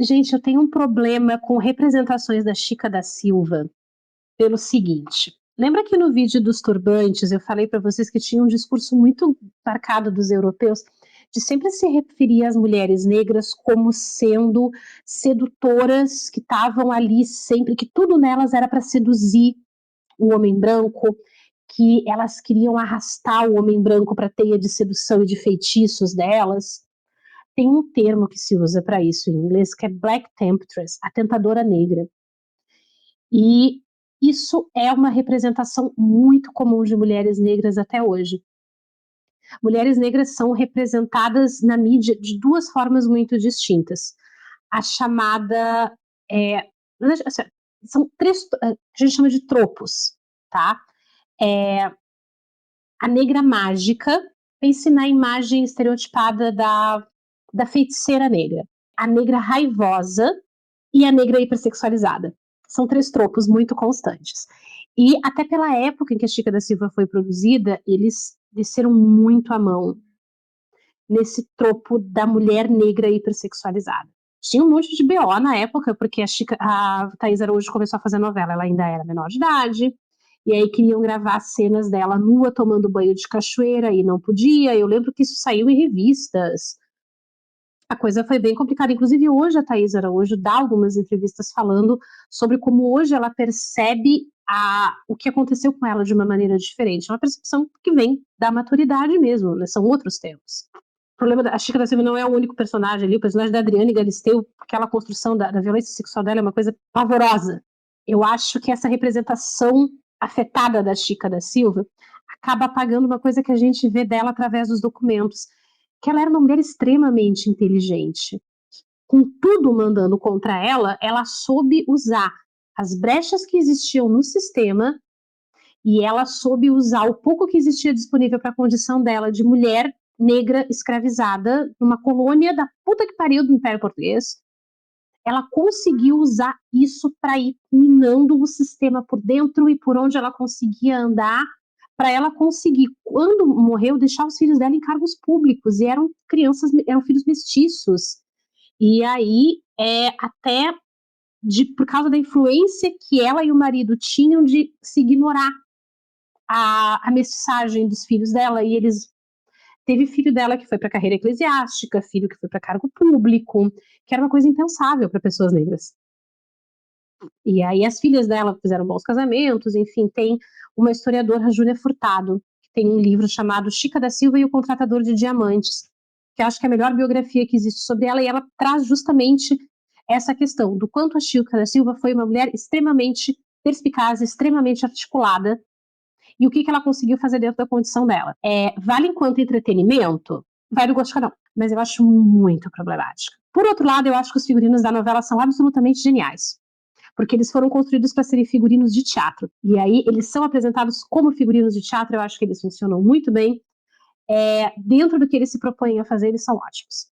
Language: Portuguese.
Gente, eu tenho um problema com representações da Chica da Silva pelo seguinte: lembra que no vídeo dos turbantes eu falei para vocês que tinha um discurso muito marcado dos europeus de sempre se referir às mulheres negras como sendo sedutoras que estavam ali sempre, que tudo nelas era para seduzir o homem branco, que elas queriam arrastar o homem branco para a teia de sedução e de feitiços delas. Tem um termo que se usa para isso em inglês que é Black Temptress, a tentadora negra. E isso é uma representação muito comum de mulheres negras até hoje. Mulheres negras são representadas na mídia de duas formas muito distintas. A chamada. São três. A gente chama de tropos, tá? A negra mágica, pense na imagem estereotipada da feiticeira negra. A negra raivosa e a negra hipersexualizada. São três tropos muito constantes. E até pela época em que a Chica da Silva foi produzida, eles desceram muito a mão nesse tropo da mulher negra hipersexualizada. Tinha um monte de BO na época, porque a Thaís Araújo começou a fazer novela, ela ainda era menor de idade, e aí queriam gravar cenas dela nua tomando banho de cachoeira e não podia. Eu lembro que isso saiu em revistas. A coisa foi bem complicada. Inclusive, hoje a Thaís Araújo dá algumas entrevistas falando sobre como hoje ela percebe o que aconteceu com ela de uma maneira diferente. É uma percepção que vem da maturidade mesmo, né? São outros tempos. O problema da Chica da Silva não é o único personagem ali, o personagem da Adriane Galisteu, aquela construção da violência sexual dela é uma coisa pavorosa. Eu acho que essa representação afetada da Chica da Silva acaba apagando uma coisa que a gente vê dela através dos documentos, que ela era uma mulher extremamente inteligente. Com tudo mandando contra ela, ela soube usar as brechas que existiam no sistema e ela soube usar o pouco que existia disponível para a condição dela de mulher negra escravizada numa colônia da puta que pariu do Império Português. Ela conseguiu usar isso para ir minando o sistema por dentro e por onde ela conseguia andar, para ela conseguir, quando morreu, deixar os filhos dela em cargos públicos, e eram crianças, eram filhos mestiços. E aí, até por causa da influência que ela e o marido tinham de se ignorar a mensagem dos filhos dela, e eles teve filho dela que foi para a carreira eclesiástica, filho que foi para cargo público, que era uma coisa impensável para pessoas negras. E aí as filhas dela fizeram bons casamentos, enfim, tem uma historiadora, a Júlia Furtado, que tem um livro chamado Chica da Silva e o Contratador de Diamantes, que eu acho que é a melhor biografia que existe sobre ela, e ela traz justamente essa questão do quanto a Chica da Silva foi uma mulher extremamente perspicaz, extremamente articulada, e o que ela conseguiu fazer dentro da condição dela. Vale enquanto entretenimento? Vai do gosto de cada um, mas eu acho muito problemática. Por outro lado, eu acho que os figurinos da novela são absolutamente geniais, porque eles foram construídos para serem figurinos de teatro, e aí eles são apresentados como figurinos de teatro. Eu acho que eles funcionam muito bem. Dentro do que eles se propõem a fazer, eles são ótimos.